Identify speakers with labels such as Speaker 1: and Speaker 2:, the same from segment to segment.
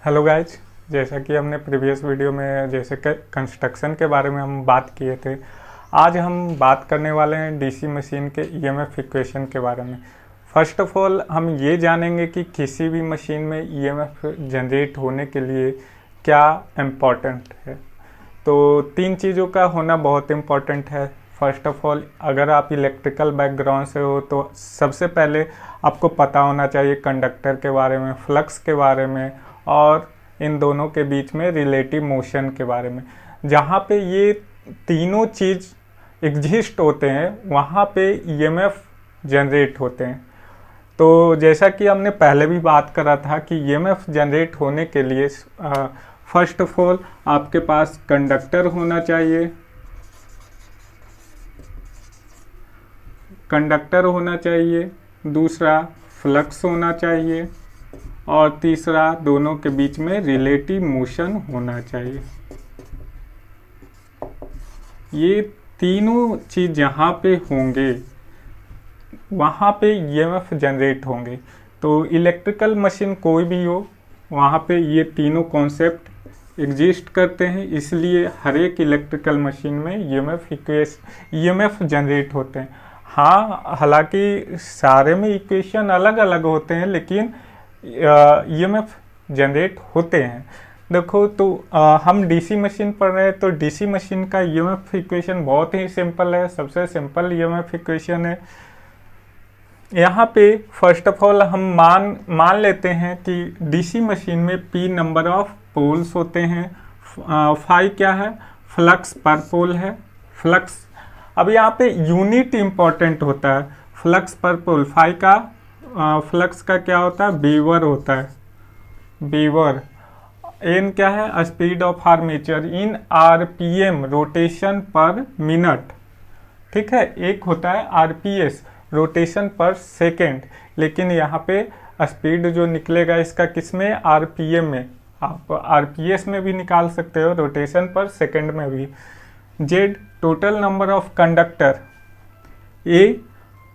Speaker 1: Hello guys. जैसा कि हमने प्रीवियस वीडियो में जैसे कंस्ट्रक्शन के बारे में हम बात किए थे, आज हम बात करने वाले हैं डीसी मशीन के ईएमएफ इक्वेशन के बारे में। फर्स्ट ऑफ ऑल हम ये जानेंगे कि किसी भी मशीन में ईएमएफ जनरेट होने के लिए क्या इम्पोर्टेंट है। तो तीन चीज़ों का होना बहुत इम्पोर्टेंट है। फर्स्ट ऑफ ऑल, अगर आप इलेक्ट्रिकल बैकग्राउंड से हो तो सबसे पहले आपको पता होना चाहिए कंडक्टर के बारे में, फ्लक्स के बारे में और इन दोनों के बीच में रिलेटिव मोशन के बारे में। जहाँ पे ये तीनों चीज़ एग्जिस्ट होते हैं वहाँ पे ईएमएफ जनरेट होते हैं। तो जैसा कि हमने पहले भी बात करा था कि ईएमएफ जनरेट होने के लिए फर्स्ट ऑफ ऑल आपके पास कंडक्टर होना चाहिए, दूसरा फ्लक्स होना चाहिए और तीसरा दोनों के बीच में रिलेटिव मोशन होना चाहिए। ये तीनों चीज़ जहाँ पे होंगे वहाँ पे ईएमएफ जनरेट होंगे। तो इलेक्ट्रिकल मशीन कोई भी हो वहाँ पे ये तीनों कॉन्सेप्ट एग्जिस्ट करते हैं, इसलिए हर एक इलेक्ट्रिकल मशीन में ईएमएफ जनरेट होते हैं। हाँ, हालांकि सारे में इक्वेशन अलग अलग होते हैं लेकिन ईएमएफ जनरेट होते हैं। देखो तो हम डीसी मशीन पढ़ रहे हैं तो डीसी मशीन का ईएमएफ इक्वेशन बहुत ही सिंपल है, सबसे सिंपल ईएमएफ इक्वेशन है। यहाँ पे फर्स्ट ऑफ ऑल हम मान लेते हैं कि डीसी मशीन में P नंबर ऑफ पोल्स होते हैं, फाई क्या है, फ्लक्स पर पोल है, फ्लक्स। अब यहाँ पे यूनिट इम्पॉर्टेंट होता है, फ्लक्स पर पोल, फाई का फ्लक्स का क्या होता है, बीवर होता है, बीवर। एन क्या है, speed of armature in RPM, rotation पर मिनट। ठीक है, एक होता है आरपीएस, रोटेशन पर सेकेंड, लेकिन यहाँ पे स्पीड जो निकलेगा इसका किसमें, आरपीएम में। आप आरपीएस में भी निकाल सकते हो, रोटेशन पर सेकेंड में भी। Z total number of conductor, A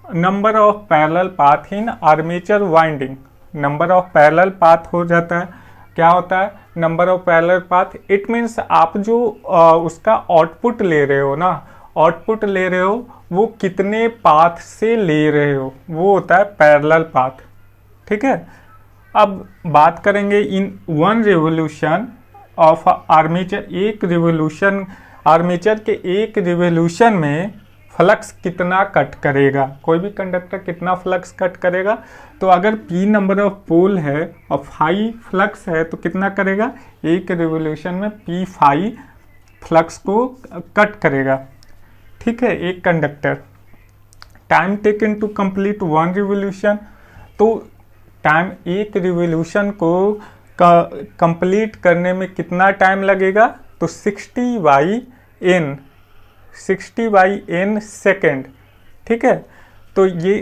Speaker 1: number of parallel path in armature winding, number of parallel path हो जाता है, क्या होता है, number of parallel path. It means आप जो उसका आउटपुट ले रहे हो ना, आउटपुट ले रहे हो वो कितने पाथ से ले रहे हो, वो होता है पैरेलल पाथ। ठीक है, अब बात करेंगे in one revolution of armature, एक रिवोल्यूशन, आर्मेचर के एक रिवोल्यूशन में फ्लक्स कितना कट करेगा, कोई भी कंडक्टर कितना फ्लक्स कट करेगा। तो अगर P नंबर ऑफ पोल है और फाई फ्लक्स है तो कितना करेगा, एक रिवोल्यूशन में P फाई फ्लक्स को कट करेगा। ठीक है, एक conductor. Time taken to complete one revolution, तो टाइम एक रिवोल्यूशन को कंप्लीट करने में कितना टाइम लगेगा, तो 60/n सेकेंड। ठीक है, तो ये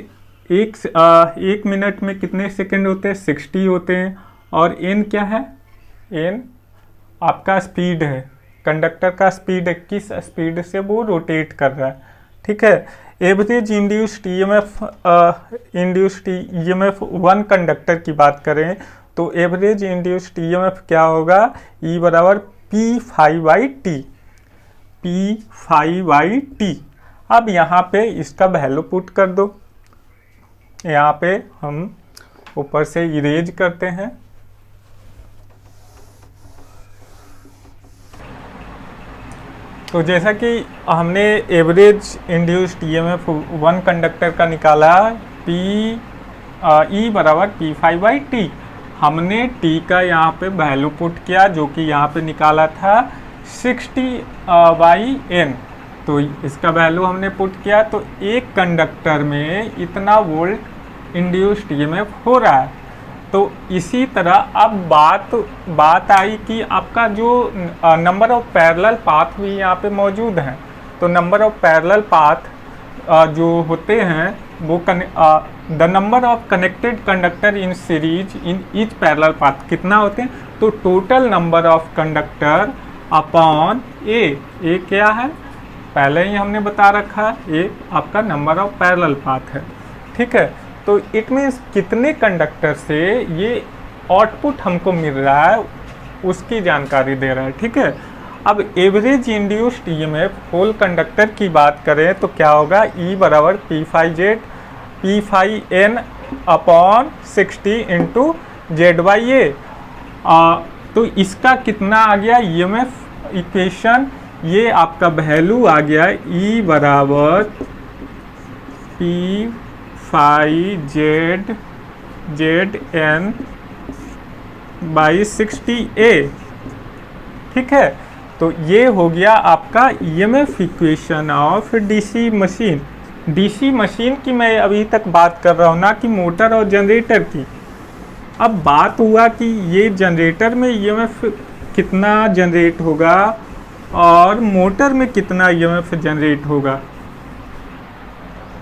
Speaker 1: एक मिनट में कितने सेकेंड होते हैं, 60 होते हैं। और n क्या है, n आपका स्पीड है, कंडक्टर का स्पीड है, किस स्पीड से वो रोटेट कर रहा है। ठीक है, average induced EMF one conductor की बात करें तो एवरेज इंड्यूस्ड ईएमएफ क्या होगा, E बराबर P∅/T, P∅/T। अब यहाँ पे इसका वैल्यू पुट कर दो, यहाँ पे हम ऊपर से इरेज करते हैं। तो जैसा कि हमने average induced EMF one conductor का निकाला, E बराबर P∅/T। हमने T का यहाँ पे वैल्यू पुट किया जो कि यहाँ पे निकाला था 60/n। तो इसका वैल्यू हमने पुट किया तो एक कंडक्टर में इतना वोल्ट इंड्यूस्ड ईएमएफ हो रहा है। तो इसी तरह अब बात आई कि आपका जो नंबर ऑफ पैरेलल पाथ भी यहाँ पे मौजूद हैं। तो नंबर ऑफ पैरेलल पाथ जो होते हैं वो the number of connected conductor in series in each parallel path कितना होते हैं, तो total number of conductor upon A क्या है, पहले ही हमने बता रखा है, ए आपका नंबर ऑफ पैरेलल पाथ है। ठीक है, तो इट मीन्स कितने कंडक्टर से ये आउटपुट हमको मिल रहा है उसकी जानकारी दे रहा है। ठीक है, अब average induced EMF whole conductor की बात करें तो क्या होगा, E बराबर P5 अपॉन 60 इंटू ZA। तो इसका कितना आ गया ईएमएफ इक्वेशन, ये आपका वैल्यू आ गया E बराबर P5ZN बाई 60A। ठीक है, तो ये हो गया आपका EMF equation of DC machine. DC machine की मैं अभी तक बात कर रहा हूँ, ना कि मोटर और जनरेटर की। अब बात हुआ कि ये जनरेटर में ईएमएफ कितना जनरेट होगा और मोटर में कितना ईएमएफ जनरेट होगा।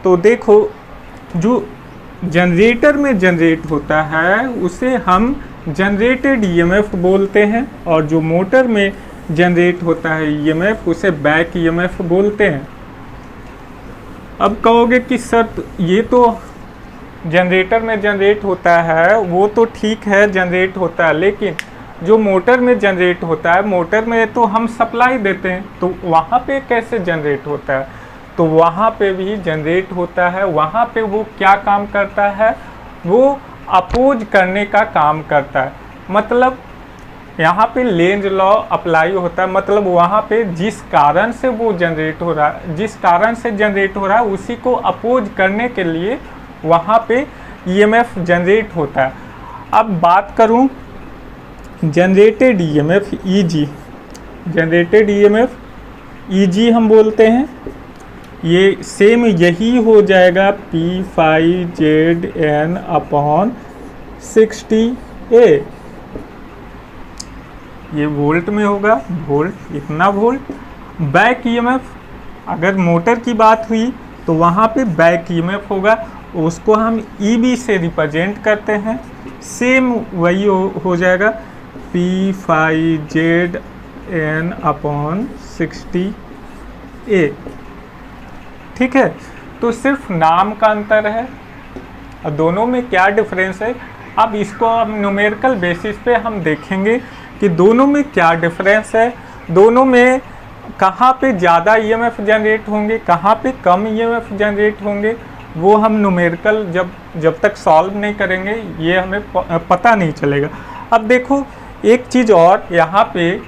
Speaker 1: तो देखो, जो जनरेटर में जनरेट होता है उसे हम जनरेटेड ईएमएफ बोलते हैं, और जो मोटर में जनरेट होता है ईएमएफ उसे बैक ईएमएफ बोलते हैं। अब कहोगे कि सर ये तो जनरेटर में जनरेट होता है, वो तो ठीक है जनरेट होता है, लेकिन जो मोटर में जनरेट होता है, मोटर में तो हम सप्लाई देते हैं, तो वहाँ पे कैसे जनरेट होता है। तो वहाँ पे भी जनरेट होता है। वहाँ पे वो क्या काम करता है, वो अपोज करने का काम करता है। मतलब यहाँ पे लेंज लॉ अप्लाई होता है, मतलब वहाँ पे जिस कारण से वो जनरेट हो रहा है, जिस कारण से जनरेट हो रहा है उसी को अपोज करने के लिए वहाँ पे ईएमएफ जनरेट होता है। अब बात करूँ generated EMF easy, generated EMF easy हम बोलते हैं, ये सेम यही हो जाएगा P5ZN अपॉन 60A। ये वोल्ट में होगा, वोल्ट, इतना वोल्ट। बैक ईएमएफ, अगर मोटर की बात हुई तो वहाँ पे बैक ईएमएफ होगा, उसको हम EB से रिप्रेजेंट करते हैं। सेम वही हो जाएगा P5ZN अपॉन 60A। ठीक है, तो सिर्फ नाम का अंतर है, और दोनों में क्या डिफरेंस है। अब इसको हम न्यूमेरिकल बेसिस पे हम देखेंगे कि दोनों में क्या डिफरेंस है, दोनों में कहाँ पे ज़्यादा ईएमएफ जनरेट होंगे, कहाँ पे कम ईएमएफ जनरेट होंगे। वो हम न्यूमेरिकल जब तक सॉल्व नहीं करेंगे ये हमें पता नहीं चलेगा। अब देखो एक चीज़ और, यहाँ पे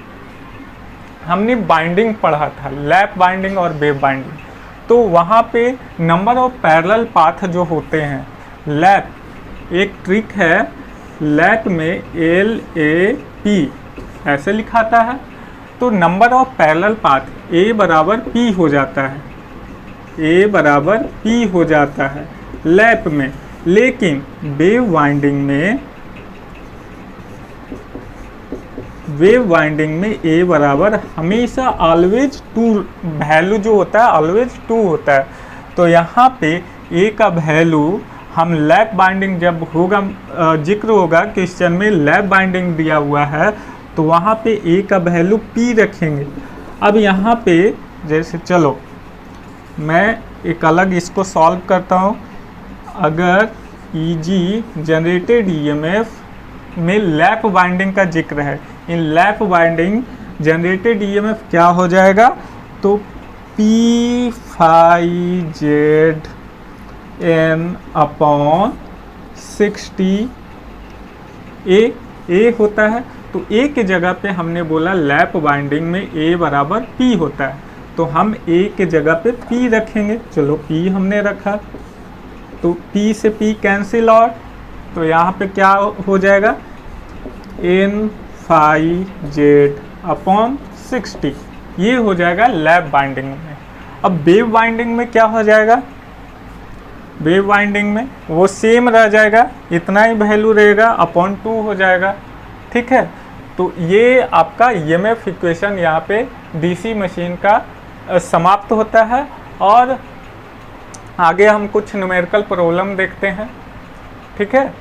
Speaker 1: हमने बाइंडिंग पढ़ा था, लैप बाइंडिंग और वेव बाइंडिंग। तो वहाँ पे नंबर ऑफ पैरेलल पाथ जो होते हैं, लैप एक ट्रिक है, लैप में LAP ऐसे लिखाता है, तो number of parallel path A बराबर P हो जाता है, A बराबर P हो जाता है लैप में। लेकिन वेव वाइंडिंग में A बराबर हमेशा ऑलवेज 2 वैल्यू जो होता है ऑलवेज 2 होता है। तो यहाँ पे A का वैल्यू हम लैप बाइंडिंग जब होगा, जिक्र होगा क्वेश्चन में लैप बाइंडिंग दिया हुआ है, तो वहाँ पे A का वैल्यू P रखेंगे। अब यहाँ पे जैसे चलो मैं एक अलग इसको सॉल्व करता हूँ। अगर EG जनरेटेड EMF में लैप बाइंडिंग का जिक्र है, इन लैप बाइंडिंग जनरेटेड EMF क्या हो जाएगा, तो P5ZN अपॉन 60A होता है। तो A के जगह पे हमने बोला लैप बाइंडिंग में A बराबर P होता है, तो हम A के जगह पे P रखेंगे। चलो P हमने रखा, तो P से P कैंसिल आउट, तो यहाँ पे क्या हो जाएगा N5Z अपॉन 60, ये हो जाएगा लैप बाइंडिंग में। अब वेव बाइंडिंग में क्या हो जाएगा, वेव बाइंडिंग में वो सेम रह जाएगा, इतना ही वैल्यू रहेगा, अपॉन 2 हो जाएगा। ठीक है, तो ये आपका ईएमएफ इक्वेशन यहाँ पे डीसी मशीन का समाप्त होता है। और आगे हम कुछ न्यूमेरिकल प्रॉब्लम देखते हैं। ठीक है,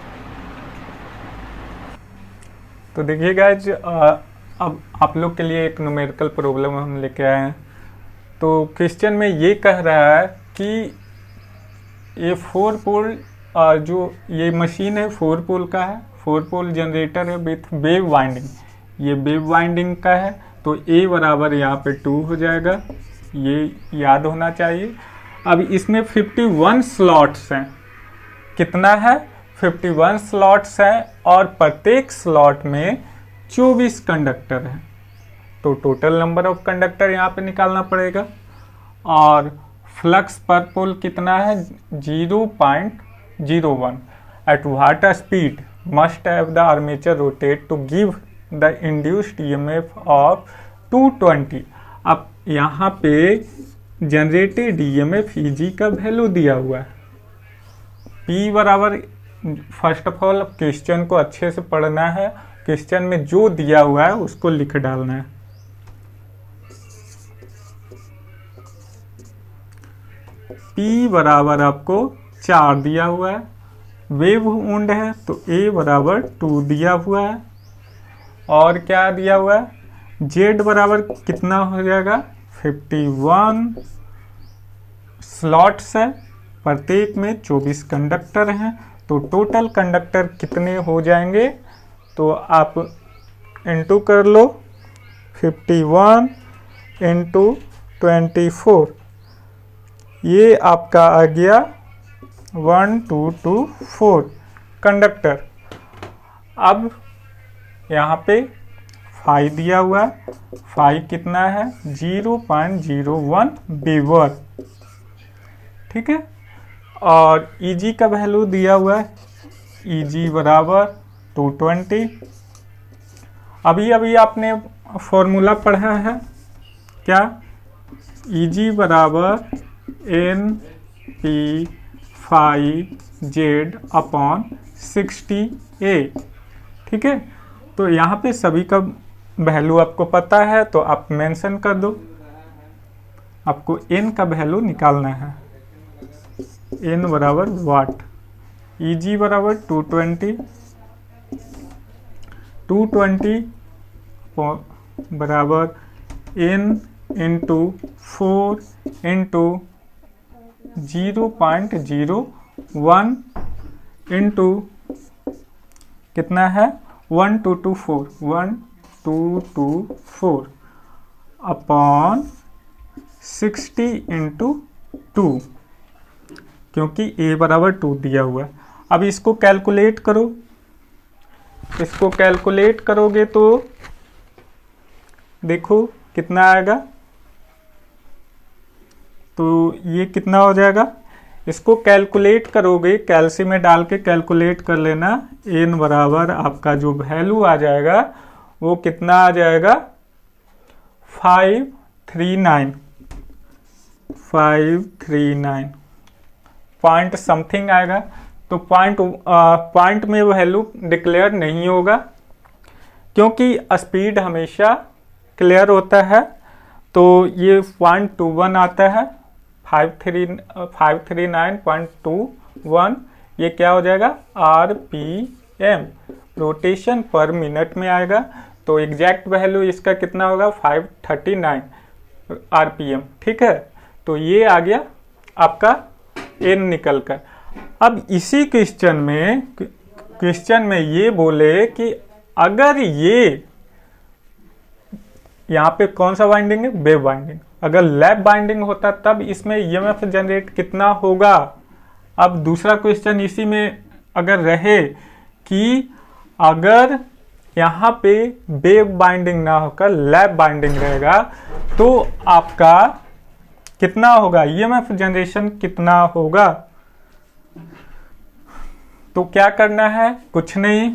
Speaker 1: तो देखिए गाइज, अब आप लोग के लिए एक न्यूमेरिकल प्रॉब्लम हम लेके आए हैं। तो क्वेश्चन में ये कह रहा है कि ये 4 पोल जो ये मशीन है 4 पोल का है, 4 पोल जनरेटर है विथ वेव वाइंडिंग, ये वेव वाइंडिंग का है, तो A बराबर यहाँ पे 2 हो जाएगा, ये याद होना चाहिए। अब इसमें 51 स्लॉट्स हैं, कितना है 51 स्लॉट्स हैं, और प्रत्येक स्लॉट में 24 कंडक्टर हैं, तो टोटल नंबर ऑफ कंडक्टर यहाँ पे निकालना पड़ेगा। और फ्लक्स पर पोल कितना है 0.01। At what speed must have the armature rotate to give the induced EMF of 220। अब यहाँ पे जनरेटेड ईएमएफ ईजी का वैल्यू दिया हुआ है, P बराबर, फर्स्ट ऑफ ऑल क्वेश्चन को अच्छे से पढ़ना है, क्वेश्चन में जो दिया हुआ है उसको लिख डालना है। P बराबर आपको 4 दिया हुआ है, वेव वुंड है तो A बराबर 2 दिया हुआ है, और क्या दिया हुआ है Z बराबर कितना हो जाएगा 51 स्लॉट्स है, प्रत्येक में 24 कंडक्टर हैं, तो टोटल कंडक्टर कितने हो जाएंगे, तो आप इंटू कर लो 51 इंटू 24, ये आपका आ गया 1224 कंडक्टर। अब यहाँ पे फाई दिया हुआ है, फाई कितना है 0.01 वेबर, ठीक है, और ईजी का वैल्यू दिया हुआ है, ईजी बराबर 220। अभी आपने फॉर्मूला पढ़ा है क्या, ईजी बराबर NP phi Z upon 60A, ठीक है। तो यहाँ पे सभी का वैल्यू आपको पता है, तो आप मेंशन कर दो, आपको N का वैल्यू निकालना है, N बराबर वाट, EG बराबर 220 बराबर N इंटू 4 इंटू 0.01 इंटू कितना है 1224 अपॉन 60 इंटू 2, क्योंकि A बराबर 2 दिया हुआ है। अब इसको कैलकुलेट करो, इसको कैलकुलेट करोगे तो देखो कितना आएगा, तो ये कितना हो जाएगा, इसको कैलकुलेट करोगे, कैलसी में डाल के कैलकुलेट कर लेना, N बराबर आपका जो वैल्यू आ जाएगा वो कितना आ जाएगा 539 पॉइंट समथिंग आएगा, तो पॉइंट में वैल्यू डिक्लेयर नहीं होगा, क्योंककि स्पीड हमेशा क्लियर होता है, तो ये 0.21 आता है, 539.21, ये क्या हो जाएगा RPM, रोटेशन पर मिनट में आएगा, तो एग्जैक्ट वैल्यू इसका कितना होगा 539 RPM, ठीक है। तो ये आ गया आपका N निकल कर। अब इसी क्वेश्चन में ये बोले कि अगर ये यहाँ पे कौन सा वाइंडिंग है वेव वाइंडिंग, अगर लैप बाइंडिंग होता तब इसमें ईएमएफ जनरेट कितना होगा। अब दूसरा क्वेश्चन इसी में अगर रहे कि अगर यहाँ पे वेव बाइंडिंग ना होकर लैप बाइंडिंग रहेगा तो आपका कितना होगा, ईएमएफ जनरेशन कितना होगा। तो क्या करना है, कुछ नहीं,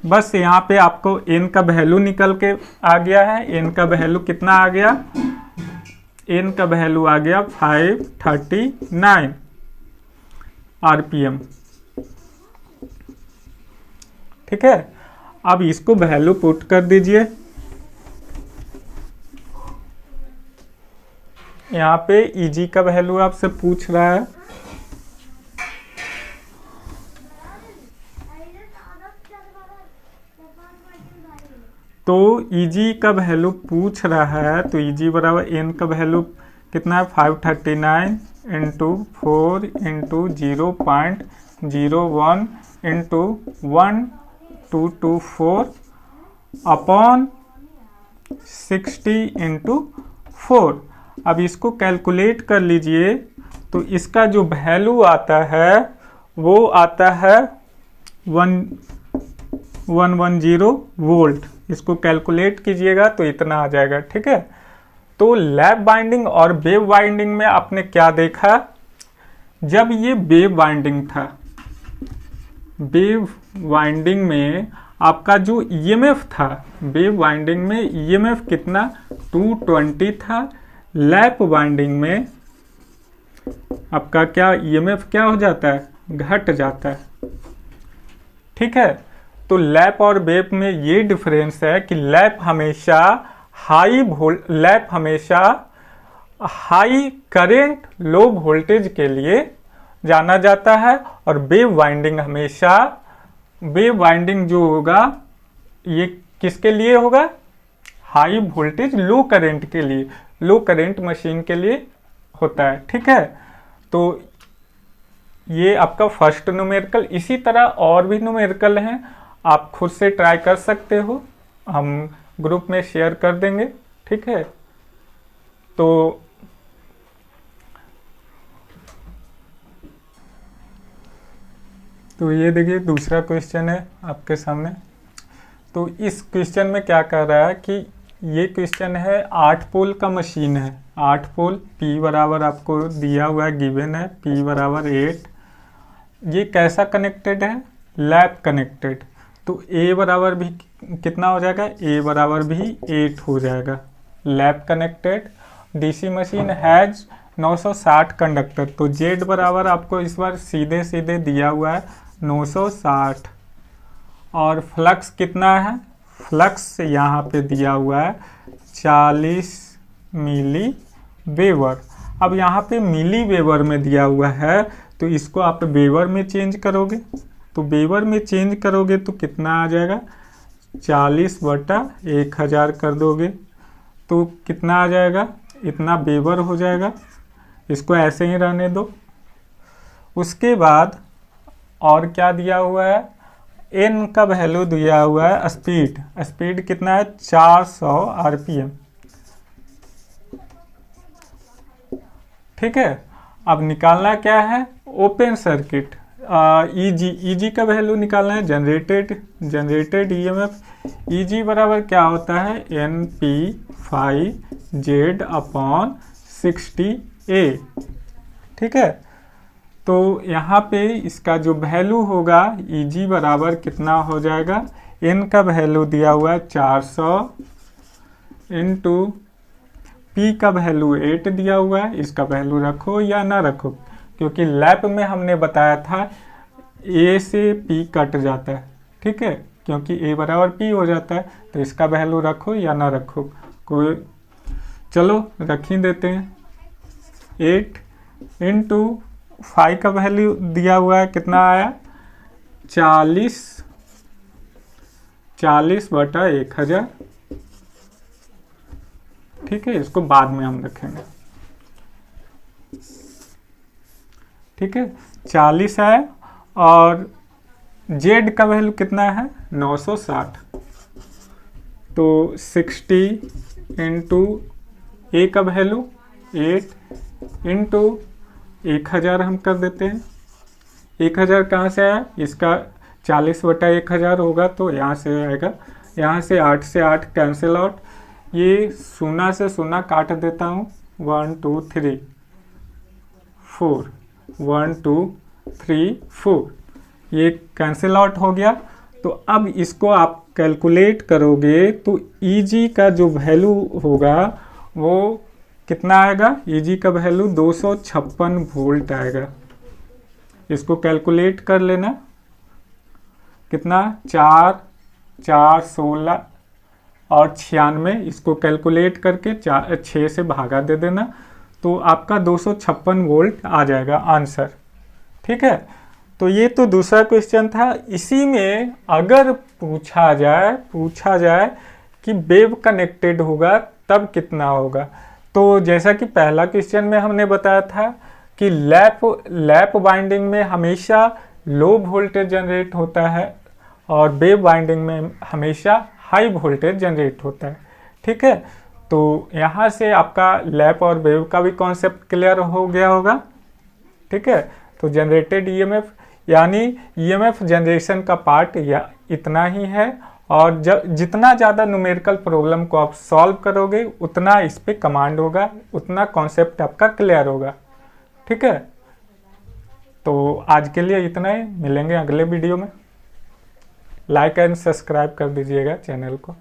Speaker 1: बस यहाँ पे आपको N का वैल्यू निकल के आ गया है। N का वैल्यू कितना आ गया, N का वैल्यू आ गया 539 RPM, ठीक है। अब इसको वैल्यू पुट कर दीजिए, यहाँ पे EG का वैल्यू आपसे पूछ रहा है, तो EG का वैल्यू पूछ रहा है, तो EG बराबर N का वैल्यू कितना है 539 into 4 into 0.01 into 224 upon 60 into 4। अब इसको कैलकुलेट कर लीजिए तो इसका जो वैल्यू आता है वो आता है 110 वोल्ट। इसको कैलकुलेट कीजिएगा तो इतना आ जाएगा। ठीक है, तो लैप वाइंडिंग और वेव वाइंडिंग में आपने क्या देखा, जब ये वेव वाइंडिंग था, वेव वाइंडिंग में आपका जो ईएमएफ था, वेव वाइंडिंग में ईएमएफ कितना 220 था। लैप वाइंडिंग में आपका क्या ईएमएफ क्या हो जाता है, घट जाता है। ठीक है, तो लैप और वेव में ये डिफरेंस है कि लैप हमेशा हाई करंट लो वोल्टेज के लिए जाना जाता है, और वेव वाइंडिंग जो होगा ये किसके लिए होगा, हाई वोल्टेज लो करंट के लिए, लो करंट मशीन के लिए होता है। ठीक है, तो ये आपका फर्स्ट न्यूमेरिकल। इसी तरह और भी न्यूमेरिकल हैं, आप खुद से ट्राई कर सकते हो, हम ग्रुप में शेयर कर देंगे। ठीक है, तो ये देखिए दूसरा क्वेश्चन है आपके सामने। तो इस क्वेश्चन में क्या कह रहा है कि ये क्वेश्चन है 8 पोल का मशीन है, 8 पोल, P बराबर आपको दिया हुआ है, गिवन है P बराबर 8। ये कैसा कनेक्टेड है, लैप कनेक्टेड। तो A बराबर भी कितना हो जाएगा, A बराबर भी 8 हो जाएगा। Lap connected DC machine has 960 conductor. तो Z बराबर आपको इस बार सीधे सीधे दिया हुआ है 960, और फ्लक्स कितना है, फ्लक्स यहाँ पे दिया हुआ है 40 मिली वेबर। अब यहाँ पे मिली वेबर में दिया हुआ है, तो इसको आप वेबर में चेंज करोगे, तो वेबर में चेंज करोगे तो कितना आ जाएगा, 40/1000 कर दोगे तो कितना आ जाएगा, इतना वेबर हो जाएगा। इसको ऐसे ही रहने दो। उसके बाद और क्या दिया हुआ है, एन का वैल्यू दिया हुआ है, स्पीड कितना है 400 आरपीएम। ठीक है, अब निकालना क्या है, ओपन सर्किट ईजी का वैल्यू निकालना है, जनरेटेड ईएमएफ। ईजी बराबर क्या होता है, NP/Z/60A। ठीक है, तो यहाँ पे इसका जो वैल्यू होगा ईजी बराबर कितना हो जाएगा, एन का वैल्यू दिया हुआ है 400 इंटू पी का वैल्यू 8 दिया हुआ है। इसका वैल्यू रखो या ना रखो, क्योंकि लैप में हमने बताया था ए से पी कट जाता है। ठीक है, क्योंकि ए बराबर पी हो जाता है, तो इसका वैल्यू रखो या ना रखो, कोई चलो रख ही देते हैं। 8 इंटू 5 का वैल्यू दिया हुआ है, कितना आया 40/1000। ठीक है, इसको बाद में हम रखेंगे। ठीक है, 40 है, और Z का वैल्यू कितना है 960, तो 60 इंटू ए का वैल्यू 8 इंटू 1000 हम कर देते हैं। 1000 कहाँ से आया, इसका 40/1000 होगा, तो यहाँ से आएगा, यहाँ से 8 से 8 कैंसिल आउट, ये 0 से 0 काट देता हूँ, 1 2 3 4, 1 2 3 4, ये कैंसिल आउट हो गया। तो अब इसको आप कैलकुलेट करोगे तो ईजी का जो वैल्यू होगा वो कितना आएगा, ईजी का वैल्यू 256 वोल्ट आएगा। इसको कैलकुलेट कर लेना, कितना 4 4 16 और 96, इसको कैलकुलेट करके 6 से भागा दे देना, तो आपका 256 वोल्ट आ जाएगा आंसर। ठीक है, तो ये तो दूसरा क्वेश्चन था। इसी में अगर पूछा जाए कि वेव कनेक्टेड होगा तब कितना होगा, तो जैसा कि पहला क्वेश्चन में हमने बताया था कि लैप वाइंडिंग में हमेशा लो वोल्टेज जनरेट होता है, और वेव वाइंडिंग में हमेशा हाई वोल्टेज जनरेट होता है। ठीक है, तो यहाँ से आपका लैप और वेव का भी कॉन्सेप्ट क्लियर हो गया होगा। ठीक है, तो जनरेटेड ईएमएफ यानी ईएमएफ जनरेशन का पार्ट या इतना ही है, और जितना ज़्यादा न्यूमेरिकल प्रॉब्लम को आप सॉल्व करोगे उतना इस पे कमांड होगा, उतना कॉन्सेप्ट आपका क्लियर होगा। ठीक है, तो आज के लिए इतना ही, मिलेंगे अगले वीडियो में। लाइक एंड सब्सक्राइब कर दीजिएगा चैनल को।